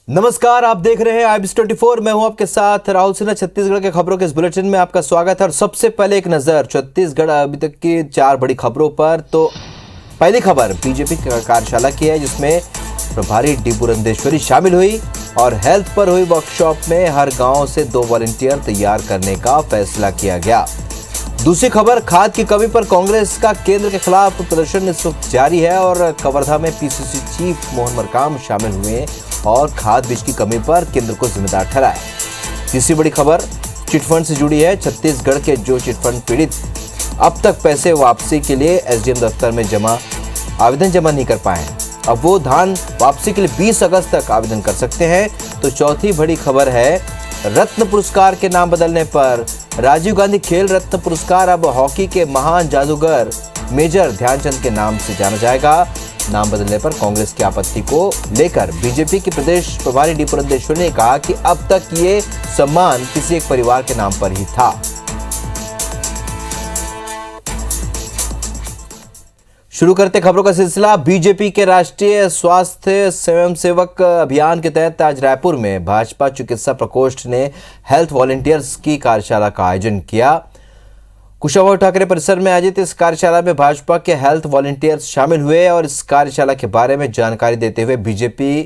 नमस्कार, आप देख रहे हैं IBC24। मैं हूं आपके साथ राहुल सिन्हा। छत्तीसगढ़ के खबरों के इस बुलेटिन में आपका स्वागत है। और सबसे पहले एक नजर छत्तीसगढ़ अभी तक की 4 बड़ी खबरों पर। तो पहली खबर बीजेपी कार्यशाला की है, जिसमें प्रभारी डी पुरंदेश्वरी शामिल हुई और हेल्थ पर हुई वर्कशॉप में हर गांव से 2 वॉलंटियर तैयार करने का फैसला किया गया। दूसरी खबर, खाद की कमी पर कांग्रेस का केंद्र के खिलाफ प्रदर्शन इस वक्त जारी है और कवर्धा में पीसीसी चीफ मोहन मरकाम शामिल हुए और खाद बीज की कमी पर केंद्र को जिम्मेदार ठहराया। तीसरी बड़ी खबर चिटफंड से जुड़ी है। छत्तीसगढ़ के जो चिटफंड पीड़ित अब तक पैसे वापसी के लिए एसडीएम दफ्तर में आवेदन जमा नहीं कर पाए हैं, अब वो धान वापसी के लिए 20 अगस्त तक आवेदन कर सकते हैं। तो चौथी बड़ी खबर है, रत्न पुरस्कार के नाम बदलने पर राजीव गांधी खेल रत्न पुरस्कार अब हॉकी के महान जादूगर मेजर ध्यानचंद के नाम से जाना जाएगा। नाम बदलने पर कांग्रेस की आपत्ति को लेकर बीजेपी के प्रदेश प्रभारी डी पुरंदेश्वरी ने कहा कि अब तक ये सम्मान किसी एक परिवार के नाम पर ही था। शुरू करते खबरों का सिलसिला। बीजेपी के राष्ट्रीय स्वास्थ्य स्वयंसेवक अभियान के तहत आज रायपुर में भाजपा चिकित्सा प्रकोष्ठ ने हेल्थ वॉलंटियर्स की कार्यशाला का आयोजन किया। कुशाभाऊ ठाकरे परिसर में आयोजित इस कार्यशाला में भाजपा के हेल्थ वॉलंटियर्स शामिल हुए और इस कार्यशाला के बारे में जानकारी देते हुए बीजेपी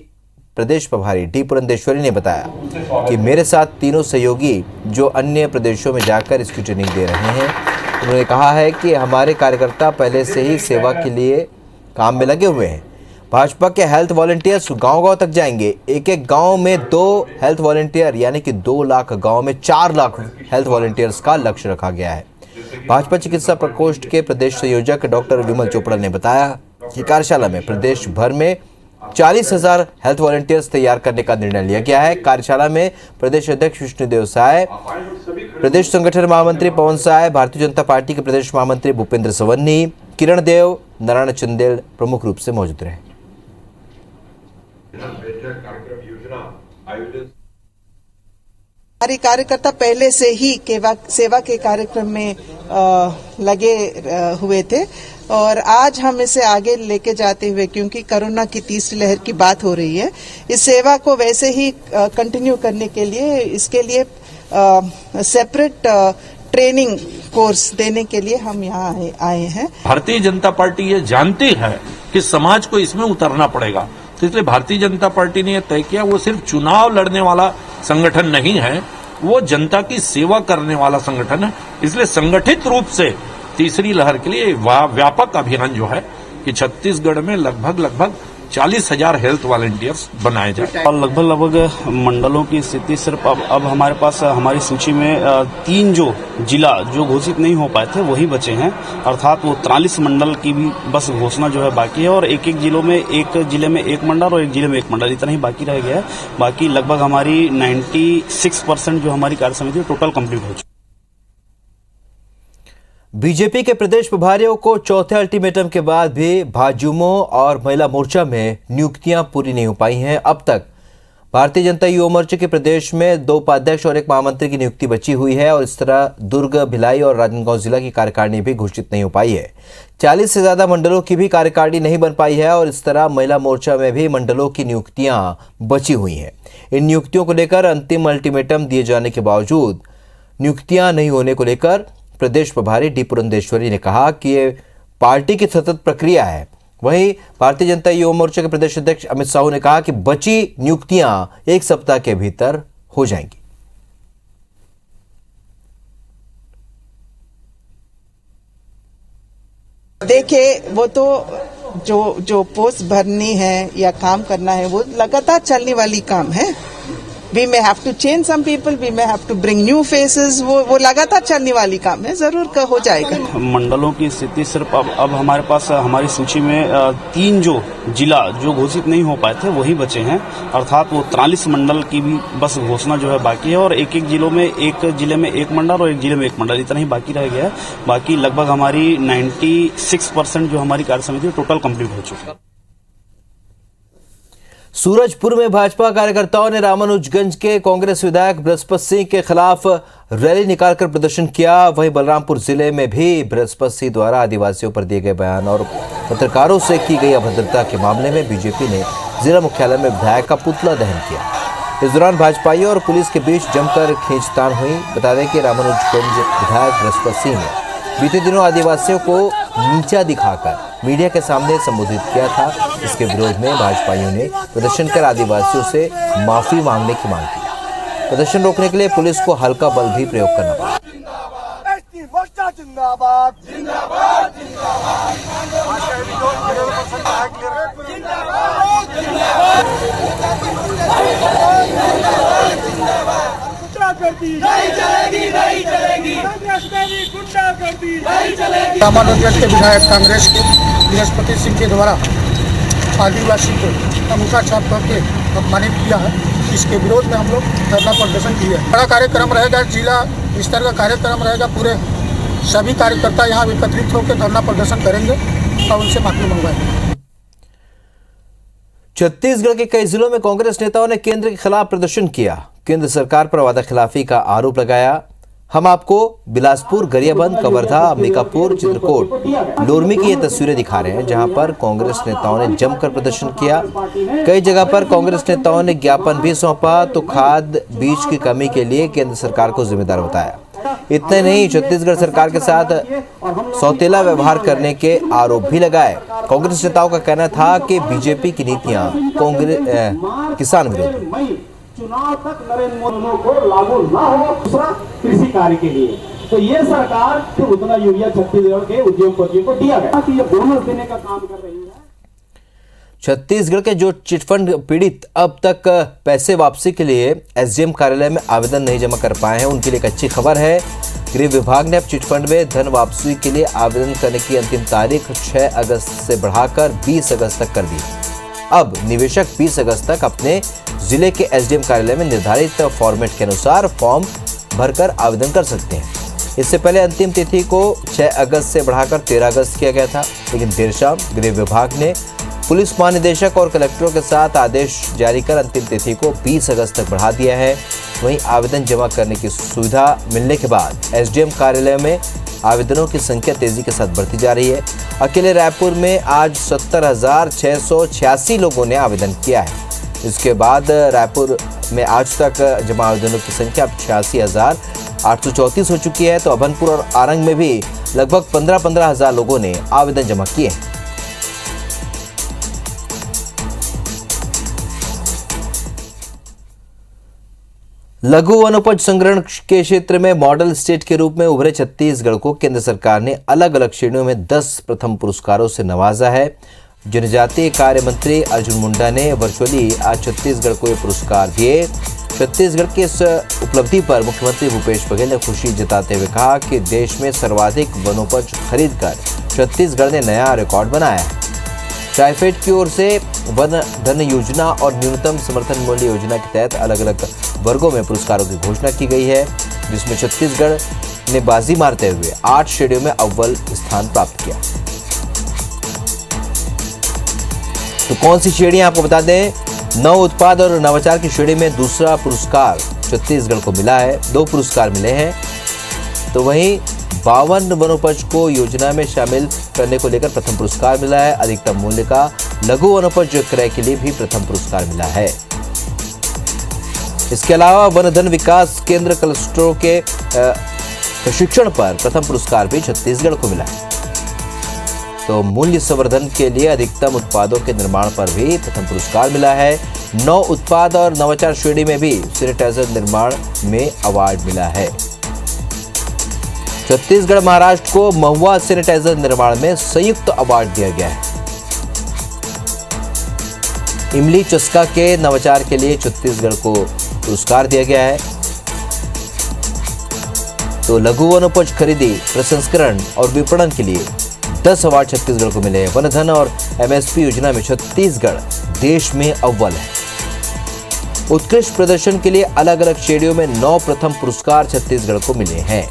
प्रदेश प्रभारी डी पुरंदेश्वरी ने बताया कि मेरे साथ तीनों सहयोगी जो अन्य प्रदेशों में जाकर इसकी ट्रेनिंग दे रहे हैं, उन्होंने कहा है कि हमारे कार्यकर्ता पहले से ही सेवा के लिए काम में लगे हुए हैं। भाजपा के हेल्थ वॉलंटियर्स गांव-गांव तक जाएंगे। एक गांव में 2 हेल्थ वॉलंटियर यानी कि 2 लाख गांव में 4 लाख हेल्थ वॉलंटियर्स का लक्ष्य रखा गया है। भाजपा चिकित्सा प्रकोष्ठ के प्रदेश संयोजक डॉक्टर विमल चोपड़ा ने बताया कि कार्यशाला में प्रदेश भर में 40,000 हेल्थ वॉलंटियर्स तैयार करने का निर्णय लिया गया है। कार्यशाला में प्रदेश अध्यक्ष विष्णुदेव साय, प्रदेश संगठन महामंत्री पवन साय, भारतीय जनता पार्टी के प्रदेश महामंत्री भूपेंद्र सवन्नी, किरण देव, नारायण चंदेल प्रमुख रूप से मौजूद रहे। हमारे कार्यकर्ता पहले से ही सेवा के कार्यक्रम में लगे हुए थे और आज हम इसे आगे लेके जाते हुए, क्योंकि कोरोना की तीसरी लहर की बात हो रही है, इस सेवा को वैसे ही कंटिन्यू करने के लिए इसके लिए सेपरेट ट्रेनिंग कोर्स देने के लिए हम यहाँ आए हैं। भारतीय जनता पार्टी ये जानती है कि समाज को इसमें उतरना पड़ेगा, तो इसलिए भारतीय जनता पार्टी ने यह तय किया वो सिर्फ चुनाव लड़ने वाला संगठन नहीं है, वो जनता की सेवा करने वाला संगठन है। इसलिए संगठित रूप से तीसरी लहर के लिए व्यापक अभियान जो है कि छत्तीसगढ़ में लगभग 40,000 हेल्थ वॉलंटियर्स बनाए जाए। और लगभग मंडलों की स्थिति सिर्फ अब हमारे पास हमारी सूची में 3 जो जिला जो घोषित नहीं हो पाए थे वही बचे हैं, अर्थात वो 43 मंडल की भी बस घोषणा जो है बाकी है और एक जिले में एक मंडल और एक जिले में एक मंडल, इतना ही बाकी रह गया है। बाकी लगभग हमारी 96% जो हमारी कार्य समिति टोटल कंप्लीट हो चुकी है। बीजेपी के प्रदेश प्रभारियों को चौथे अल्टीमेटम के बाद भी भाजयुमो और महिला मोर्चा में नियुक्तियां पूरी नहीं हो पाई हैं। अब तक भारतीय जनता युवा मोर्चा के प्रदेश में 2 उपाध्यक्ष और 1 महामंत्री की नियुक्ति बची हुई है और इस तरह दुर्ग, भिलाई और राजनांदगांव जिला की कार्यकारिणी भी घोषित नहीं हो पाई है। 40 से ज्यादा मंडलों की भी कार्यकारिणी नहीं बन पाई है और इस तरह महिला मोर्चा में भी मंडलों की नियुक्तियां बची हुई हैं। इन नियुक्तियों को लेकर अंतिम अल्टीमेटम दिए जाने के बावजूद नियुक्तियां नहीं होने को लेकर प्रदेश प्रभारी डी पुरंदेश्वरी ने कहा कि ये पार्टी की सतत प्रक्रिया है। वहीं भारतीय जनता युवा मोर्चा के प्रदेश अध्यक्ष अमित साहू ने कहा कि बची नियुक्तियां 1 सप्ताह के भीतर हो जाएंगी। देखिए, वो तो जो पोस्ट भरनी है या काम करना है वो लगातार चलने वाली काम है। We may have to change some people, we may have to bring new faces, वो लगातार चलने वाली काम है, जरूर हो जाएगा। मंडलों की स्थिति सिर्फ अब हमारे पास हमारी सूची में 3 जो जिला जो घोषित नहीं हो पाए थे वही बचे हैं, अर्थात वो 43 मंडल की भी बस घोषणा जो है बाकी है और एक जिले में एक मंडल और एक जिले में एक मंडल, इतना ही बाकी रह गया है। बाकी लगभग हमारी 96% जो हमारी कार्य समिति टोटल कंप्लीट हो चुकी है। सूरजपुर में भाजपा कार्यकर्ताओं ने रामानुजगंज के कांग्रेस विधायक बृहस्पति सिंह के खिलाफ रैली निकालकर प्रदर्शन किया। वहीं बलरामपुर जिले में भी बृहस्पति सिंह द्वारा आदिवासियों पर दिए गए बयान और पत्रकारों से की गई अभद्रता के मामले में बीजेपी ने जिला मुख्यालय में विधायक का पुतला दहन किया। इस दौरान भाजपाइयों और पुलिस के बीच जमकर खींचतान हुई। बता दें कि रामानुजगंज विधायक बृहस्पति सिंह ने बीते दिनों आदिवासियों को नीचा दिखाकर मीडिया के सामने संबोधित किया था। इसके विरोध में भाजपाइयों ने प्रदर्शन कर आदिवासियों से माफी मांगने की मांग की। प्रदर्शन रोकने के लिए पुलिस को हल्का बल भी प्रयोग करना पड़ा। जिंदाबाद जिंदाबाद जिंदाबाद रामानुजगंज के विधायक कांग्रेस के बृहस्पति सिंह के द्वारा आदिवासी को अंगूठा छाप करके अपमानित किया है। इसके विरोध में हम लोग धरना प्रदर्शन किए। बड़ा कार्यक्रम रहेगा, जिला स्तर का कार्यक्रम रहेगा। पूरे सभी कार्यकर्ता यहाँ एकत्रित होकर धरना प्रदर्शन करेंगे और उनसे माफी मंगवाएंगे। छत्तीसगढ़ के कई जिलों में कांग्रेस नेताओं ने केंद्र के खिलाफ प्रदर्शन किया। केंद्र सरकार पर वादा खिलाफी का आरोप लगाया। हम आपको बिलासपुर, गरियाबंद, कवर्धा, अंबिकापुर, चित्रकोट, लोरमी की ये तस्वीरें दिखा रहे हैं, जहां पर कांग्रेस नेताओं ने जमकर प्रदर्शन किया। कई जगह पर कांग्रेस नेताओं ने ज्ञापन भी सौंपा तो खाद बीज की कमी के लिए केंद्र सरकार को जिम्मेदार बताया। इतने नहीं, छत्तीसगढ़ सरकार के साथ सौतेला व्यवहार करने के आरोप भी लगाए। कांग्रेस नेताओं का कहना था कि बीजेपी की नीतियां किसान विरोधी। चुनाव तक नरेंद्र मोदी को लागू ना हो। दूसरा कृषि कार्य के लिए तो ये सरकार तो उतना यूरिया छत्तीसगढ़ के उद्योगपतियों को दिया गया कि ये बोनस देने का काम कर रही है। छत्तीसगढ़ के जो चिटफंड पीड़ित अब तक पैसे वापसी के लिए एसडीएम कार्यालय में आवेदन नहीं जमा कर पाए हैं, उनके लिए एक अच्छी खबर है। गृह विभाग ने अब चिटफंड में धन वापसी के लिए आवेदन करने की अंतिम तारीख 6 अगस्त से बढ़ाकर 20 अगस्त तक कर दी। अब निवेशक 20 अगस्त तक अपने जिले के एसडीएम कार्यालय में निर्धारित फॉर्मेट के अनुसार फॉर्म भरकर आवेदन कर सकते हैं। इससे पहले अंतिम तिथि को 6 अगस्त से बढ़ाकर 13 अगस्त किया गया था, लेकिन देर शाम गृह विभाग ने पुलिस महानिदेशक और कलेक्टरों के साथ आदेश जारी कर अंतिम तिथि को 20 अगस्त तक बढ़ा दिया है। वहीं आवेदन जमा करने की सुविधा मिलने के बाद एसडीएम कार्यालय में आवेदनों की संख्या तेजी के साथ बढ़ती जा रही है। अकेले रायपुर में आज 70,686 लोगों ने आवेदन किया है। इसके बाद रायपुर में आज तक जमा आवेदनों की संख्या 86,834 हो चुकी है। तो अभनपुर और आरंग में भी लगभग 15-15 हजार लोगों ने आवेदन जमा किए हैं। लघु वनोपज संग्रहण के क्षेत्र में मॉडल स्टेट के रूप में उभरे छत्तीसगढ़ को केंद्र सरकार ने अलग अलग श्रेणियों में 10 प्रथम पुरस्कारों से नवाजा है। जनजातीय कार्य मंत्री अर्जुन मुंडा ने वर्चुअली आज छत्तीसगढ़ को ये पुरस्कार दिए। छत्तीसगढ़ की इस उपलब्धि पर मुख्यमंत्री भूपेश बघेल ने खुशी जताते हुए कहा कि देश में सर्वाधिक वनोपज खरीदकर छत्तीसगढ़ ने नया रिकॉर्ड बनाया है। ट्राइफेड की ओर से वन धन योजना और न्यूनतम समर्थन मूल्य योजना के तहत अलग अलग वर्गों में पुरस्कारों की घोषणा की गई है, जिसमें छत्तीसगढ़ ने बाजी मारते हुए 8 श्रेणियों में अव्वल स्थान प्राप्त किया। तो कौन सी श्रेणियां आपको बता दें, नव उत्पाद और नवाचार की श्रेणी में दूसरा पुरस्कार छत्तीसगढ़ को मिला है। 2 पुरस्कार मिले हैं। तो वहीं 52 वनोपज को योजना में शामिल करने को लेकर प्रथम पुरस्कार मिला है। अधिकतम मूल्य का लघु वनोपज क्रय के लिए भी प्रथम पुरस्कार मिला है। इसके अलावा वन धन विकास केंद्र क्लस्टरों के प्रशिक्षण पर प्रथम पुरस्कार भी छत्तीसगढ़ को मिला है। तो मूल्य संवर्धन के लिए अधिकतम उत्पादों के निर्माण पर भी प्रथम पुरस्कार मिला है। 9 उत्पाद और नवाचार श्रेणी में भी सैनिटाइजर निर्माण में अवार्ड मिला है। छत्तीसगढ़ महाराष्ट्र को महुआ सैनिटाइजर निर्माण में संयुक्त अवार्ड दिया गया है। इमली चस्का के नवाचार के लिए छत्तीसगढ़ को पुरस्कार दिया गया है। तो लघु वनोपज खरीदी, प्रसंस्करण और विपणन के लिए 10 अवार्ड छत्तीसगढ़ को मिले हैं। वन धन और एमएसपी योजना में छत्तीसगढ़ देश में अव्वल है। उत्कृष्ट प्रदर्शन के लिए अलग अलग श्रेणियों में 9 प्रथम पुरस्कार छत्तीसगढ़ को मिले हैं।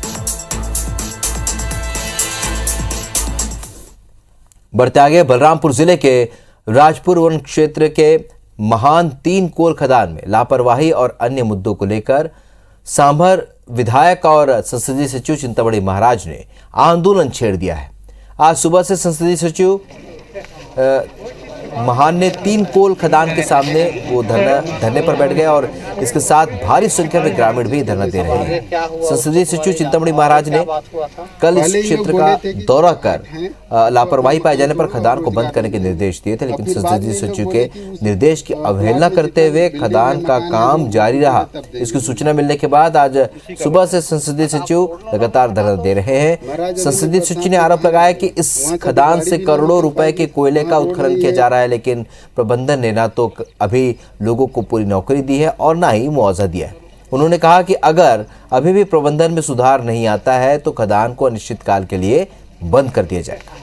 बढ़ते आगे, बलरामपुर जिले के राजपुर वन क्षेत्र के महान 3 कोल खदान में लापरवाही और अन्य मुद्दों को लेकर सांभर विधायक और संसदीय सचिव चिंतामणि महाराज ने आंदोलन छेड़ दिया है। आज सुबह से संसदीय सचिव महान ने 3 कोल खदान के सामने वो धरने पर बैठ गए और इसके साथ भारी संख्या में ग्रामीण भी धरना दे रहे हैं। संसदीय सचिव चिंतामणि महाराज ने कल इस क्षेत्र का दौरा कर लापरवाही पाए जाने पर खदान को बंद करने के निर्देश दिए थे, लेकिन संसदीय सचिव के निर्देश की अवहेलना करते हुए खदान का काम जारी रहा। इसकी सूचना मिलने के बाद आज सुबह से संसदीय सचिव लगातार धरना दे रहे हैं। संसदीय सचिव ने आरोप लगाया कि इस खदान से करोड़ों रुपए के कोयले का उत्खनन किया जा रहा है, लेकिन प्रबंधन ने ना तो अभी लोगों को पूरी नौकरी दी है और ना ही मुआवजा दिया है। उन्होंने कहा कि अगर अभी भी प्रबंधन में सुधार नहीं आता है तो खदान को अनिश्चितकाल के लिए बंद कर दिया जाएगा।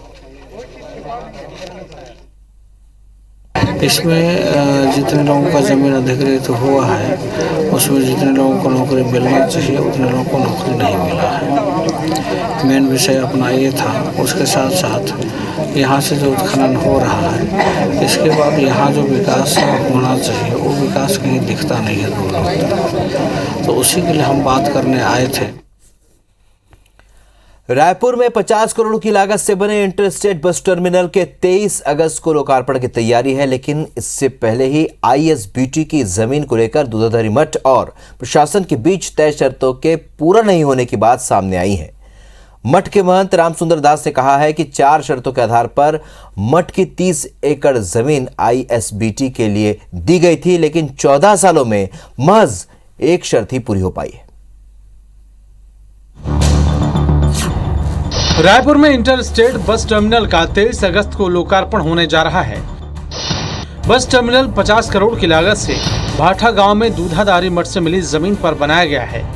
इसमें जितने लोगों का जमीन अधिग्रहित हुआ है उसमें जितने लोगों को नौकरी मिलना चाहिए उतने लोगों को नौकरी नहीं मिला है। मेन विषय अपना ये था। उसके साथ साथ यहाँ से जो उत्खनन हो रहा है इसके बाद यहाँ जो विकास होना चाहिए वो विकास कहीं दिखता नहीं है दूर, तो उसी के लिए हम बात करने आए थे। रायपुर में 50 करोड़ की लागत से बने इंटरस्टेट बस टर्मिनल के 23 अगस्त को लोकार्पण की तैयारी है, लेकिन इससे पहले ही आईएसबीटी की जमीन को लेकर दूधाधारी मठ और प्रशासन के बीच तय शर्तों के पूरा नहीं होने की बात सामने आई है। मठ के महंत रामसुंदर दास ने कहा है कि 4 शर्तों के आधार पर मठ की 30 एकड़ जमीन आईएसबीटी के लिए दी गई थी, लेकिन 14 सालों में महज एक शर्त ही पूरी हो पाई है। रायपुर में इंटरस्टेट बस टर्मिनल का 23 अगस्त को लोकार्पण होने जा रहा है। बस टर्मिनल 50 करोड़ की लागत से भाठा गांव में दूधाधारी मठ से मिली जमीन पर बनाया गया है।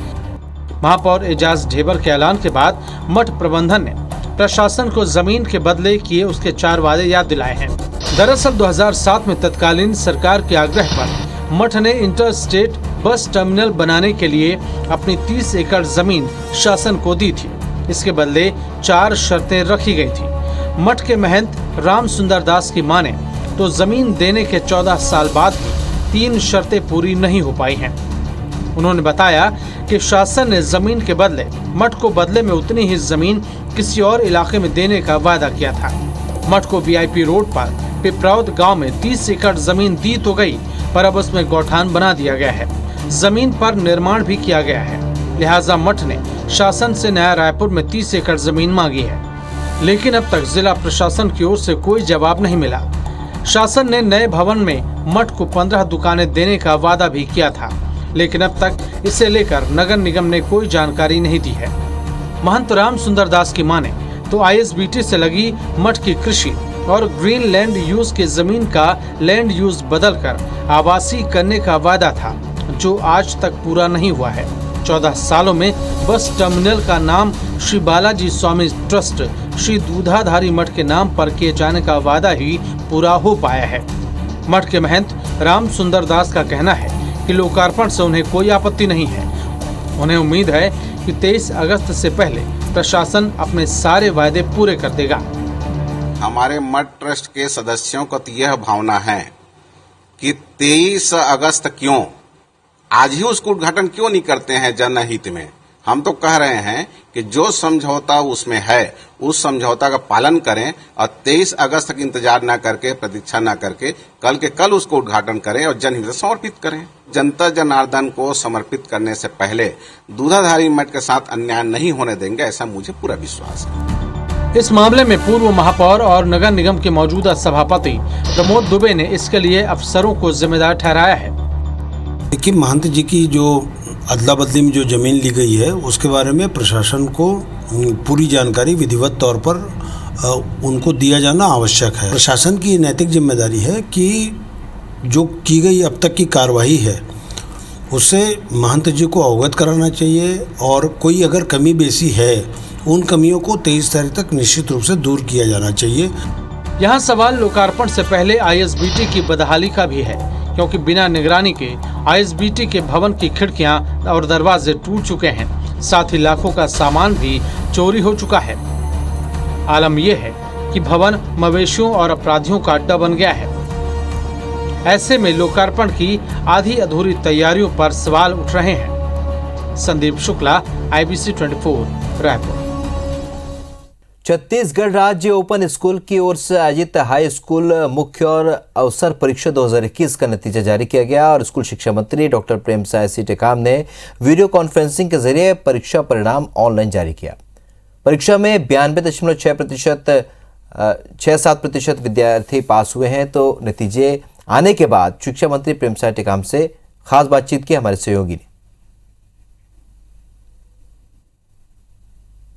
महापौर एजाज ढेबर के ऐलान के बाद मठ प्रबंधन ने प्रशासन को जमीन के बदले किए उसके 4 वादे याद दिलाए हैं। दरअसल 2007 में तत्कालीन सरकार के आग्रह पर मठ ने इंटरस्टेट बस टर्मिनल बनाने के लिए अपनी 30 एकड़ जमीन शासन को दी थी। इसके बदले 4 शर्तें रखी गई थी। मठ के महंत राम सुंदर दास की माने तो जमीन देने के 14 साल बाद 3 शर्तें पूरी नहीं हो पाई हैं। उन्होंने बताया कि शासन ने जमीन के बदले मठ को बदले में उतनी ही जमीन किसी और इलाके में देने का वादा किया था। मठ को वीआईपी रोड पर पिपराउद गांव में 30 एकड़ जमीन दी तो गई, पर अब उसमें गौठान बना दिया गया है। जमीन पर निर्माण भी किया गया है, लिहाजा मठ ने शासन से नया रायपुर में 30 एकड़ जमीन मांगी है, लेकिन अब तक जिला प्रशासन की ओर से कोई जवाब नहीं मिला। शासन ने नए भवन में मठ को 15 दुकानें देने का वादा भी किया था, लेकिन अब तक इसे लेकर नगर निगम ने कोई जानकारी नहीं दी है। महंत राम सुंदर दास की माने तो आईएसबीटी से लगी मठ की कृषि और ग्रीन लैंड यूज की जमीन का लैंड यूज बदलकर आवासीय करने का वादा था, जो आज तक पूरा नहीं हुआ है। 14 सालों में बस टर्मिनल का नाम श्री बालाजी स्वामी ट्रस्ट श्री दूधाधारी मठ के नाम पर किए जाने का वादा ही पूरा हो पाया है। मठ के महंत राम सुंदर दास का कहना है कि लोकार्पण से उन्हें कोई आपत्ति नहीं है। उन्हें उम्मीद है कि 23 अगस्त से पहले प्रशासन अपने सारे वायदे पूरे कर देगा। हमारे मठ ट्रस्ट के सदस्यों को यह भावना है कि 23 अगस्त क्यों, आज ही उसका उद्घाटन क्यों नहीं करते हैं जनहित में। हम तो कह रहे हैं कि जो समझौता उसमें है उस समझौता का पालन करें और 23 अगस्त तक इंतजार न करके, प्रतीक्षा न करके कल के कल उसको उद्घाटन करें और जनहित समर्पित करें। जनता जनार्दन को समर्पित करने से पहले दूधाधारी मठ के साथ अन्याय नहीं होने देंगे, ऐसा मुझे पूरा विश्वास है। इस मामले में पूर्व महापौर और नगर निगम के मौजूदा सभापति प्रमोद दुबे ने इसके लिए अफसरों को जिम्मेदार ठहराया है। देखिए, महंत जी की जो अदला बदली में जो ज़मीन ली गई है उसके बारे में प्रशासन को पूरी जानकारी विधिवत तौर पर उनको दिया जाना आवश्यक है। प्रशासन की नैतिक जिम्मेदारी है कि जो की गई अब तक की कार्रवाई है उससे महंत जी को अवगत कराना चाहिए और कोई अगर कमी बेसी है उन कमियों को 23 तारीख तक निश्चित रूप से दूर किया जाना चाहिए। यहाँ सवाल लोकार्पण से पहले आईएसबीटी की बदहाली का भी है, क्योंकि बिना निगरानी के आईएसबीटी के भवन की खिड़कियां और दरवाजे टूट चुके हैं, साथ ही लाखों का सामान भी चोरी हो चुका है। आलम यह है कि भवन मवेशियों और अपराधियों का अड्डा बन गया है। ऐसे में लोकार्पण की आधी अधूरी तैयारियों पर सवाल उठ रहे हैं। संदीप शुक्ला, IBC 24, रायपुर। छत्तीसगढ़ राज्य ओपन स्कूल की ओर से आयोजित हाई स्कूल मुख्य और अवसर परीक्षा 2021 का नतीजा जारी किया गया और स्कूल शिक्षा मंत्री डॉक्टर प्रेमसाय सिंह टेकाम ने वीडियो कॉन्फ्रेंसिंग के जरिए परीक्षा परिणाम ऑनलाइन जारी किया। परीक्षा में 92.67% विद्यार्थी पास हुए हैं। तो नतीजे आने के बाद शिक्षा मंत्री प्रेमसाय टेकाम से खास बातचीत की हमारे सहयोगी ने।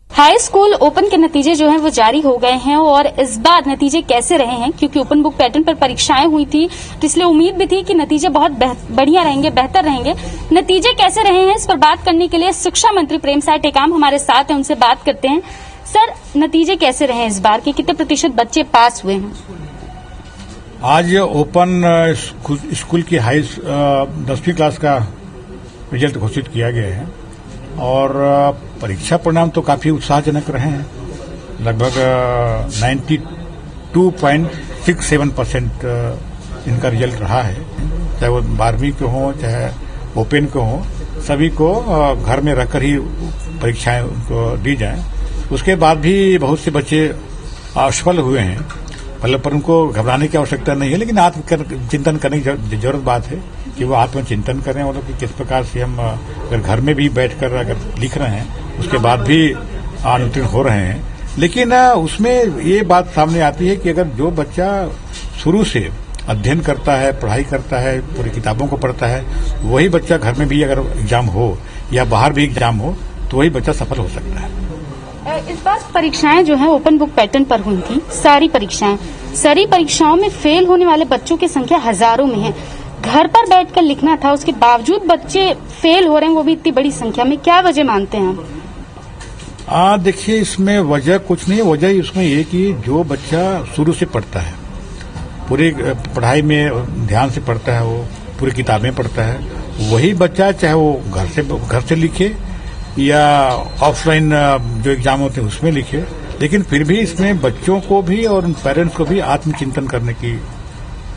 हाई स्कूल ओपन के नतीजे जो हैं वो जारी हो गए हैं और इस बार नतीजे कैसे रहे हैं, क्योंकि ओपन बुक पैटर्न पर परीक्षाएं हुई थी तो इसलिए उम्मीद भी थी कि नतीजे बहुत बढ़िया रहेंगे, बेहतर रहेंगे। नतीजे कैसे रहे हैं इस पर बात करने के लिए शिक्षा मंत्री प्रेमसाय टेकाम हमारे साथ हैं, उनसे बात करते हैं। सर, नतीजे कैसे रहे हैं इस बार के, कितने प्रतिशत बच्चे पास हुए हैं? आज ओपन स्कूल की 10वीं क्लास का रिजल्ट घोषित किया गया है और परीक्षा परिणाम तो काफी उत्साहजनक रहे हैं। लगभग 92.67% इनका रिजल्ट रहा है। चाहे वो 12वीं के हों चाहे ओपन के हों, सभी को घर में रहकर ही परीक्षाएं उनको दी जाएं। उसके बाद भी बहुत से बच्चे असफल हुए हैं, मतलब पर उनको घबराने की आवश्यकता नहीं है, लेकिन आत्मचिंतन करने की जरूरत बात है कि वो आत्मचिंतन करें और कि किस प्रकार से हम अगर घर में भी बैठकर अगर लिख रहे हैं उसके बाद भी अनुत्तीर्ण हो रहे हैं। लेकिन उसमें ये बात सामने आती है कि अगर जो बच्चा शुरू से अध्ययन करता है, पढ़ाई करता है, पूरी किताबों को पढ़ता है, वही बच्चा घर में भी अगर एग्जाम हो या बाहर भी एग्जाम हो तो वही बच्चा सफल हो सकता है। इस बार परीक्षाएं जो है ओपन बुक पैटर्न पर हुई थी, सारी परीक्षाओं में फेल होने वाले बच्चों की संख्या हजारों में है। घर पर बैठकर लिखना था, उसके बावजूद बच्चे फेल हो रहे हैं, वो भी इतनी बड़ी संख्या में। क्या वजह मानते हैं आप? देखिए, इसमें वजह कुछ नहीं है। वजह इसमें ये कि जो बच्चा शुरू से पढ़ता है, पूरी पढ़ाई में ध्यान से पढ़ता है, वो पूरी किताबें पढ़ता है, वही बच्चा चाहे वो घर से लिखे या ऑफलाइन जो एग्जाम होते हैं उसमें लिखे, लेकिन फिर भी इसमें बच्चों को भी और उन पेरेंट्स को भी आत्मचिंतन करने की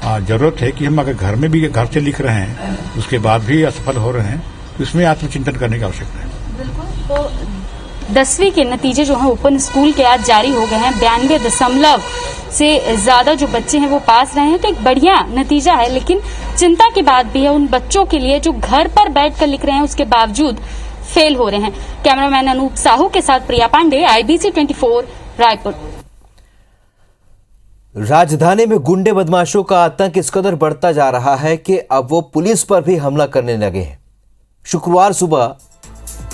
जरूरत है कि हम अगर घर में भी घर से लिख रहे हैं उसके बाद भी असफल हो रहे हैं तो इसमें आत्मचिंतन करने की आवश्यकता है। बिल्कुल। तो 10वीं के नतीजे जो हैं ओपन स्कूल के आज जारी हो गए हैं। 92% से ज्यादा जो बच्चे हैं वो पास रहे हैं, तो एक बढ़िया नतीजा है। लेकिन चिंता की बात भी है उन बच्चों के लिए जो घर पर बैठकर लिख रहे हैं उसके बावजूद फेल हो रहे हैं। कैमरामैन अनूप साहू के साथ प्रिया पांडे, IBC 24 रायपुर। राजधानी में गुंडे बदमाशों का आतंक इस कदर बढ़ता जा रहा है कि अब वो पुलिस पर भी हमला करने लगे हैं। शुक्रवार सुबह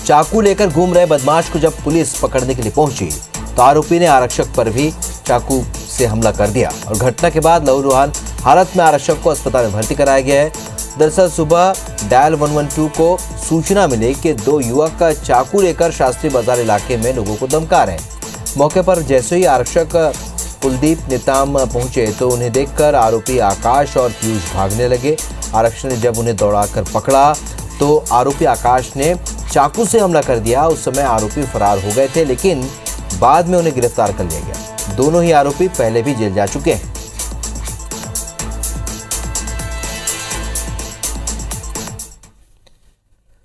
चाकू लेकर घूम रहे बदमाश को जब पुलिस पकड़ने के लिए पहुंची तो आरोपी ने आरक्षक पर भी चाकू से हमला कर दिया और घटना के बाद लहूलुहान हालत में आरक्षक को अस्पताल में भर्ती कराया गया है। दरअसल सुबह डायल 112 को सूचना मिली कि 2 युवक चाकू लेकर शास्त्री बाजार इलाके में लोगों को धमका रहे हैं। मौके पर जैसे ही आरक्षक कुलदीप नेताम पहुंचे तो उन्हें देखकर आरोपी आकाश और पीयूष भागने लगे। आरक्षक ने जब उन्हें दौड़ाकर पकड़ा तो आरोपी आकाश ने चाकू से हमला कर दिया। उस समय आरोपी फरार हो गए थे, लेकिन बाद में उन्हें गिरफ्तार कर लिया गया। दोनों ही आरोपी पहले भी जेल जा चुके हैं।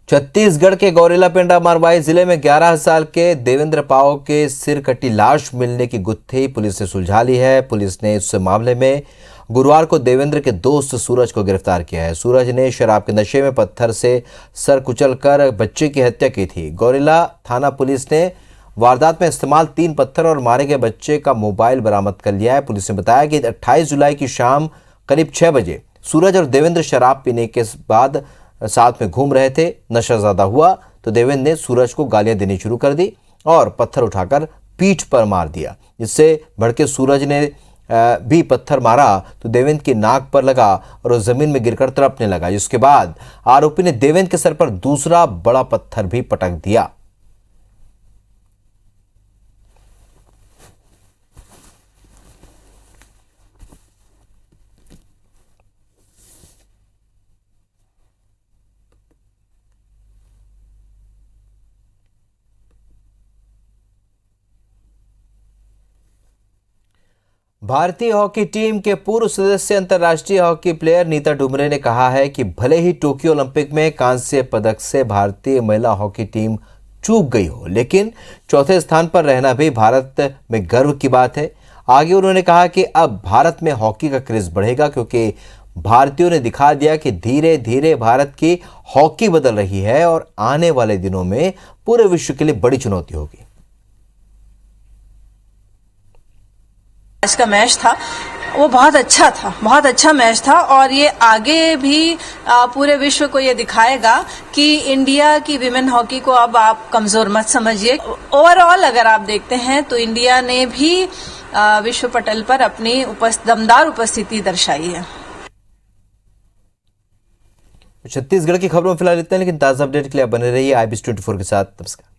छत्तीसगढ़ के गौरेला पेंड्रा मारवाही जिले में 11 साल के देवेंद्र पाओ के सिर कटी लाश मिलने की गुत्थी पुलिस ने सुलझा ली है। पुलिस ने इस मामले में गुरुवार को देवेंद्र के दोस्त सूरज को गिरफ्तार किया है। सूरज ने शराब के नशे में पत्थर से सर कुचलकर बच्चे की हत्या की थी। गौरेला थाना पुलिस ने वारदात में इस्तेमाल 3 पत्थर और मारे गए बच्चे का मोबाइल बरामद कर लिया है। पुलिस ने बताया कि 28 जुलाई की शाम करीब 6 बजे सूरज और देवेंद्र शराब पीने के बाद साथ में घूम रहे थे। नशा ज्यादा हुआ तो देवेंद्र ने सूरज को गालियां देनी शुरू कर दी और पत्थर उठाकर पीठ पर मार दिया। इससे भड़के सूरज ने भी पत्थर मारा तो देवेंद्र की नाक पर लगा और वो जमीन में गिरकर तड़पने लगा। जिसके बाद आरोपी ने देवेंद्र के सर पर दूसरा बड़ा पत्थर भी पटक दिया। भारतीय हॉकी टीम के पूर्व सदस्य अंतर्राष्ट्रीय हॉकी प्लेयर नीता डुमरे ने कहा है कि भले ही टोक्यो ओलंपिक में कांस्य पदक से भारतीय महिला हॉकी टीम चूक गई हो, लेकिन चौथे स्थान पर रहना भी भारत में गर्व की बात है। आगे उन्होंने कहा कि अब भारत में हॉकी का क्रेज बढ़ेगा क्योंकि भारतीयों ने दिखा दिया कि धीरे धीरे भारत की हॉकी बदल रही है और आने वाले दिनों में पूरे विश्व के लिए बड़ी चुनौती होगी। आज का मैच था वो बहुत अच्छा मैच था और ये आगे भी पूरे विश्व को ये दिखाएगा कि इंडिया की विमेन हॉकी को अब आप कमजोर मत समझिए। ओवरऑल अगर आप देखते हैं तो इंडिया ने भी विश्व पटल पर अपनी दमदार उपस्थिति दर्शाई है। छत्तीसगढ़ की खबरों में फिलहाल इतना, लेकिन ताजा अपडेट के लिए आप बने रहिए IBS 24 के साथ। नमस्कार।